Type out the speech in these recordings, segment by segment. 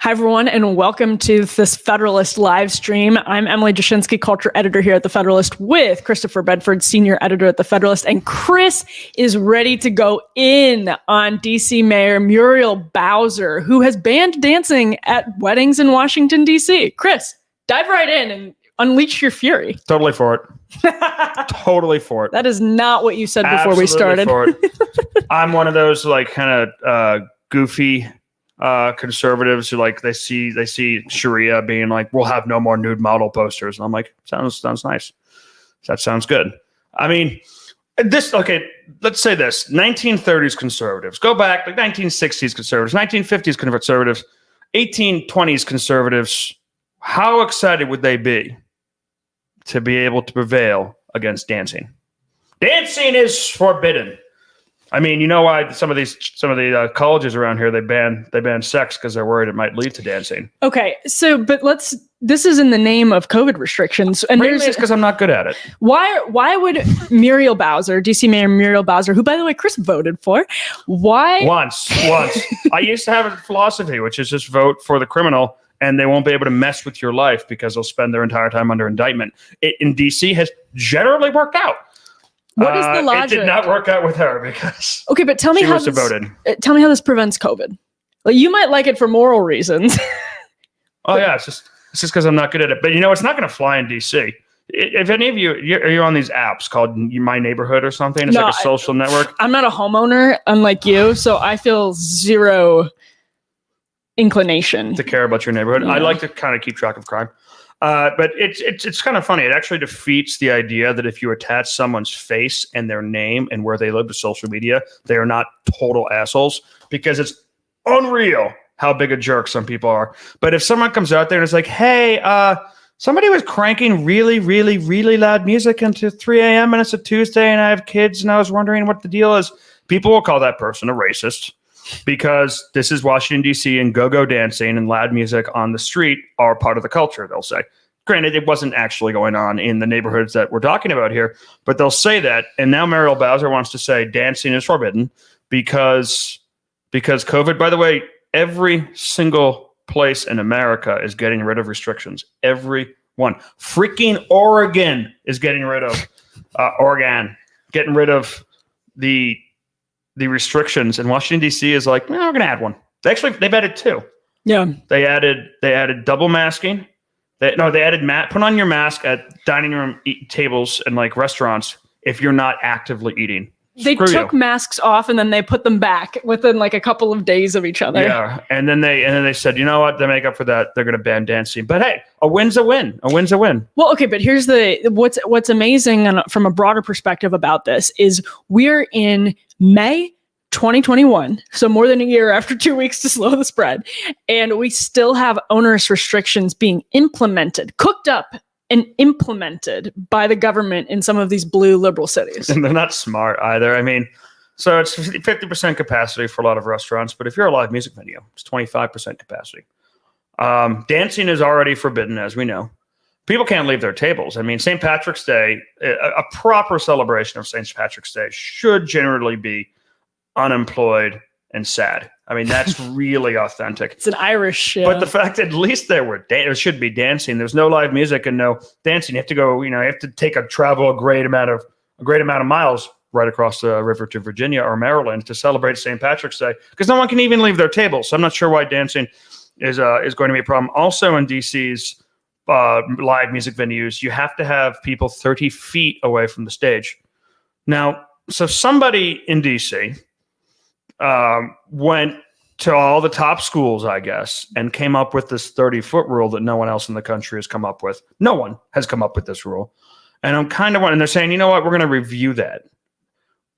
Hi, everyone, and welcome to this Federalist live stream. I'm Emily Jashinsky, culture editor here at the Federalist, with Christopher Bedford, senior editor at the Federalist. And Chris is ready to go in on DC Mayor Muriel Bowser, who has banned dancing at weddings in Washington, D.C. Chris, dive right in and unleash your fury. Totally for it. Totally for it. That is not what you said before we started. For it. I'm one of those like kind of goofy conservatives who like they see Sharia being like, we'll have no more nude model posters, and I'm like, sounds nice. That sounds good. I mean, let's say this: 1930s conservatives go back, like 1960s conservatives, 1950s conservatives, 1820s conservatives. How excited would they be to be able to prevail against dancing? Dancing is forbidden. I mean, you know why some of the colleges around here, they ban sex because they're worried it might lead to dancing. Okay, but this is in the name of COVID restrictions, and Mainly it's because I'm not good at it. Why would Muriel Bowser, DC Mayor Muriel Bowser, who by the way Chris voted for, why? Once. I used to have a philosophy, which is just vote for the criminal, and they won't be able to mess with your life because they'll spend their entire time under indictment. It in DC has generally worked out. What is the logic? It did not work out with her because okay, but tell me how this prevents COVID. Like, you might like it for moral reasons. Oh yeah, it's just because I'm not good at it. But you know, it's not going to fly in DC. If any of you're on these apps called My Neighborhood or something, it's like a social network. I'm not a homeowner, unlike you, so I feel zero inclination to care about your neighborhood. Yeah. I like to kind of keep track of crime. But it's kind of funny. It actually defeats the idea that if you attach someone's face and their name and where they live to social media, they are not total assholes, because it's unreal how big a jerk some people are. But if someone comes out there and is like, hey, somebody was cranking really, really, really loud music until 3 a.m. and it's a Tuesday and I have kids and I was wondering what the deal is, people will call that person a racist. Because this is Washington, D.C., and go-go dancing and loud music on the street are part of the culture, they'll say. Granted, it wasn't actually going on in the neighborhoods that we're talking about here, but they'll say that. And now Muriel Bowser wants to say dancing is forbidden because COVID. By the way, every single place in America is getting rid of restrictions. Every one. Freaking Oregon is getting rid of getting rid of the restrictions, and Washington D.C. is like, we're going to add one. They've added two. Yeah, they added double masking. They added put on your mask at dining room tables and like restaurants if you're not actively eating. They took masks off and then they put them back within like a couple of days of each other. Yeah, and then they said, you know what? To make up for that, they're going to ban dancing. But hey, a win's a win. A win's a win. Well, okay, but here's what's amazing from a broader perspective about this is we're in May 2021, so more than a year after 2 weeks to slow the spread, and we still have onerous restrictions being implemented, cooked up and implemented by the government in some of these blue liberal cities. And they're not smart either. I mean, so it's 50% capacity for a lot of restaurants, but if you're a live music venue, it's 25% capacity. Dancing is already forbidden, as we know. People can't leave their tables. I mean, St. Patrick's Day, a proper celebration of St. Patrick's Day should generally be unemployed and sad. I mean, that's really authentic. It's an Irish. But the fact that at least there should be dancing. There's no live music and no dancing. You have to go. You have to travel a great amount of miles right across the river to Virginia or Maryland to celebrate St. Patrick's Day, because no one can even leave their tables. So I'm not sure why dancing is going to be a problem. Also in DC's live music venues, you have to have people 30 feet away from the stage. Now, so somebody in DC went to all the top schools, I guess, and came up with this 30-foot rule that no one else in the country has come up with. No one has come up with this rule. And I'm kind of and they're saying, you know what, we're going to review that.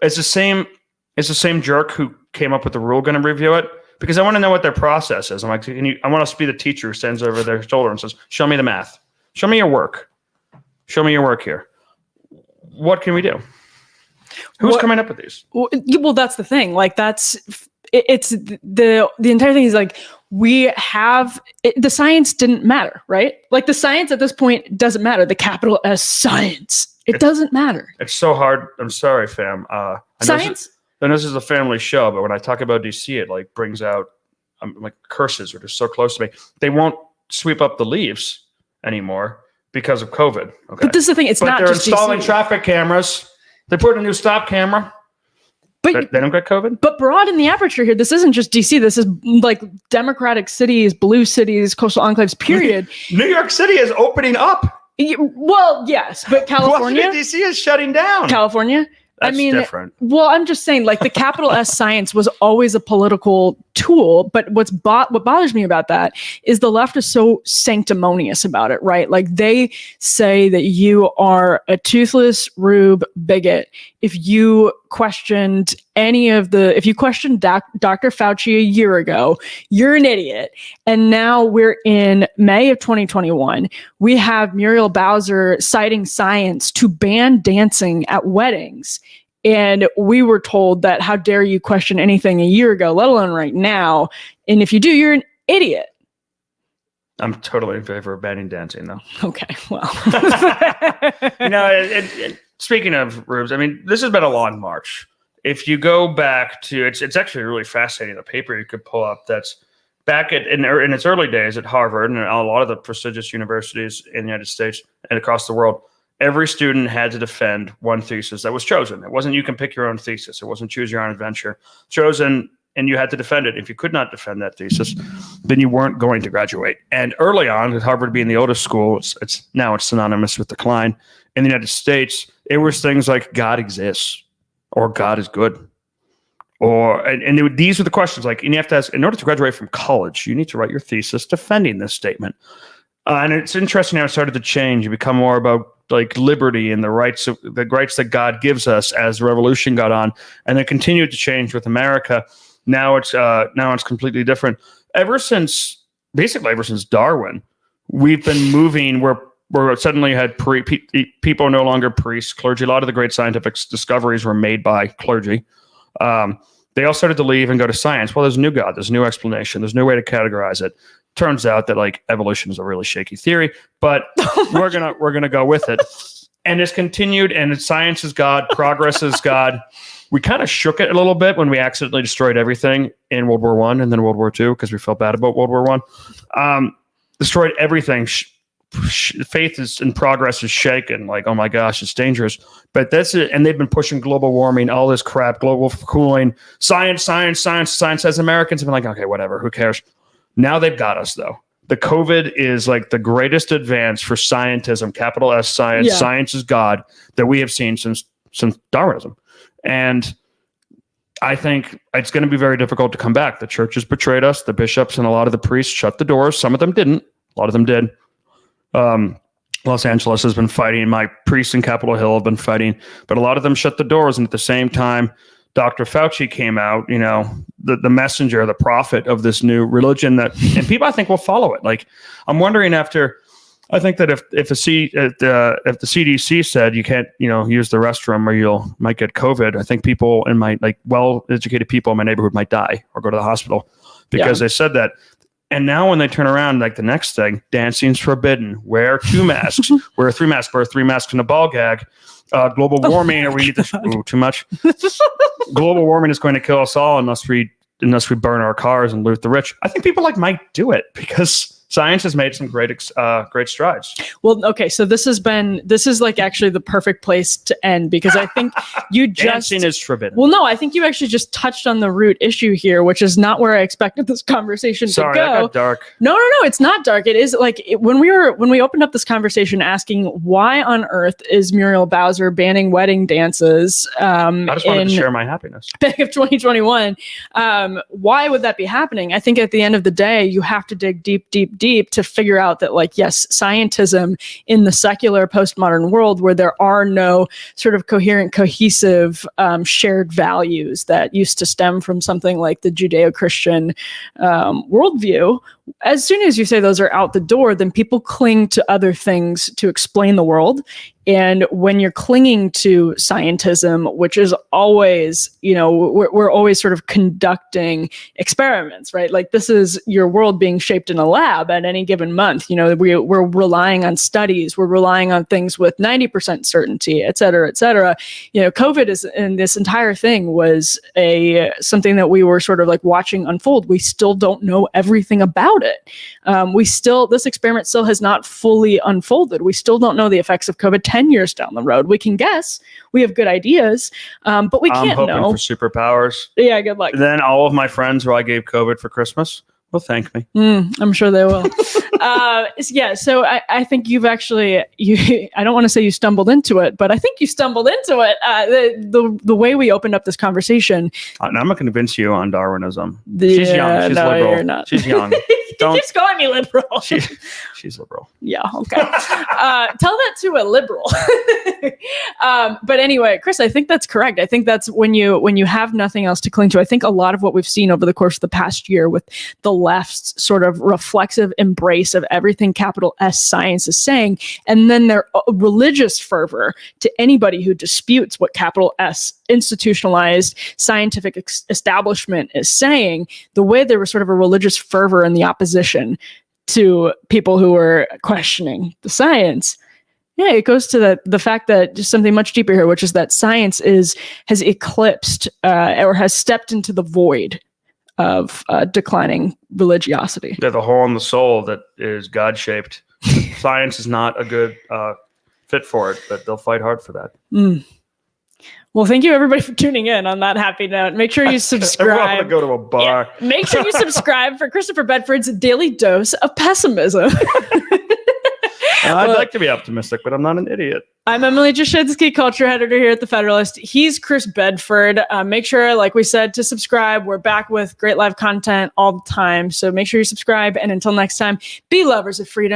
It's the same jerk who came up with the rule going to review it, because I want to know what their process is. I'm like, I want us to be the teacher who stands over their shoulder and says, show me the math. Show me your work. Show me your work here. What can we do? Who's coming up with these? Well, that's the thing. Like, it's the entire thing is like, we have the science didn't matter, right? Like, the science at this point doesn't matter. The capital S science. It doesn't matter. It's so hard. I'm sorry, fam. Science? I know this is a family show, but when I talk about DC, it like brings out like curses are just so close to me. They won't sweep up the leaves anymore because of COVID. Okay. But this is the thing. But they're installing traffic cameras. They put in a new stop camera. But they don't get COVID? But broaden the aperture here. This isn't just DC. This is like democratic cities, blue cities, coastal enclaves, period. New York City is opening up. Well, yes, but California? Washington, D.C. is shutting down. California? That's different. Well, I'm just saying, like, the capital S science was always a political tool, but what bothers me about that is the left is so sanctimonious about it, right? Like, they say that you are a toothless rube bigot if you questioned if you questioned Dr. Fauci a year ago, you're an idiot. And now we're in May of 2021. We have Muriel Bowser citing science to ban dancing at weddings. And we were told that how dare you question anything a year ago, let alone right now. And if you do, you're an idiot. I'm totally in favor of banning dancing, though. Okay, well. Speaking of rubes, I mean, this has been a long march. If you go back to, it's actually really fascinating, the paper you could pull up that's back in its early days at Harvard and a lot of the prestigious universities in the United States and across the world, every student had to defend one thesis that was chosen. It wasn't you can pick your own thesis. It wasn't choose your own adventure. Chosen, and you had to defend it. If you could not defend that thesis, then you weren't going to graduate. And early on, with Harvard being the oldest school, it's synonymous with decline. In the United States, it was things like God exists or God is good. These were the questions, like, and you have to ask, in order to graduate from college, you need to write your thesis defending this statement. And it's interesting how it started to change. You become more about like liberty and the rights that God gives us as the revolution got on, and then continued to change with America. Now it's completely different. Ever since Darwin, we've been moving where suddenly you had people no longer priests, clergy. A lot of the great scientific discoveries were made by clergy. They all started to leave and go to science. Well, there's a new God, there's a new explanation, there's no way to categorize it. Turns out that like evolution is a really shaky theory, but we're gonna go with it. And it's continued, and science is God, progress is God. We kind of shook it a little bit when we accidentally destroyed everything in World War I and then World War II because we felt bad about World War I. Destroyed everything. Faith is in progress is shaken. Like, oh my gosh, it's dangerous. But that's it. And they've been pushing global warming, all this crap, global cooling, science. As Americans have been like, okay, whatever, who cares? Now they've got us, though. The COVID is like the greatest advance for scientism, capital S science. Yeah. Science is God that we have seen since Darwinism. And I think it's going to be very difficult to come back. The church has betrayed us. The bishops and a lot of the priests shut the doors. Some of them didn't. A lot of them did. Los Angeles has been fighting. My priests in Capitol Hill have been fighting. But a lot of them shut the doors. And at the same time, Dr. Fauci came out, the messenger, the prophet of this new religion and people I think will follow it. Like, I'm wondering I think that if the CDC said you can't, use the restroom or you might get COVID, I think people in my well-educated people in my neighborhood might die or go to the hospital because they said that. And now when they turn around, like the next thing, dancing's forbidden. Wear 2 masks. Wear 3 masks. Wear 3 masks in a ball gag. Global warming, or we need this. Ooh, too much. Global warming is going to kill us all unless we burn our cars and loot the rich. I think people might do it because science has made some great strides. Well, okay, so this is like actually the perfect place to end because I think you just dancing is forbidden. Well, no, I think you actually just touched on the root issue here, which is not where I expected this conversation to go. Sorry, that got dark. No, it's not dark. It is like when we opened up this conversation asking why on earth is Muriel Bowser banning wedding dances? I just wanted to share my happiness. May of 2021. Why would that be happening? I think at the end of the day, you have to dig deep to figure out that, like, yes, scientism in the secular postmodern world where there are no sort of coherent, cohesive shared values that used to stem from something like the Judeo-Christian worldview, as soon as you say those are out the door, then people cling to other things to explain the world. And when you're clinging to scientism, which is always, we're always sort of conducting experiments, right? Like this is your world being shaped in a lab at any given month. We're relying on studies, we're relying on things with 90% certainty, et cetera, et cetera. COVID and this entire thing was something that we were sort of like watching unfold. We still don't know everything about it. This experiment still has not fully unfolded. We still don't know the effects of COVID 10 years down the road. We can guess, we have good ideas, but we can't know. I'm hoping for superpowers. Yeah, good luck. Then all of my friends who I gave COVID for Christmas will thank me. I'm sure they will. So I think you've actually, I don't want to say you stumbled into it, but I think you stumbled into it. The way we opened up this conversation. I'm going to convince you on Darwinism. She's young. She's liberal. You're not. She's young. He keeps calling me liberal. She's liberal. Yeah, okay. Tell that to a liberal. But anyway, Chris, I think that's correct. I think that's when you have nothing else to cling to. I think a lot of what we've seen over the course of the past year with the left's sort of reflexive embrace of everything capital S science is saying, and then their religious fervor to anybody who disputes what capital S institutionalized scientific establishment is saying, the way there was sort of a religious fervor in the opposition to people who were questioning the science. Yeah, it goes to the fact that just something much deeper here, which is that science has eclipsed or has stepped into the void of declining religiosity. Yeah, the hole in the soul that is God-shaped. Science is not a good fit for it, but they'll fight hard for that. Well, thank you everybody for tuning in on that happy note. Make sure you subscribe. Everyone want to go to a bar. Yeah. Make sure you subscribe for Christopher Bedford's daily dose of pessimism. I'd like to be optimistic, but I'm not an idiot. I'm Emily Jashinsky, culture editor here at the Federalist. He's Chris Bedford. Make sure, like we said, to subscribe. We're back with great live content all the time. So make sure you subscribe. And until next time, be lovers of freedom.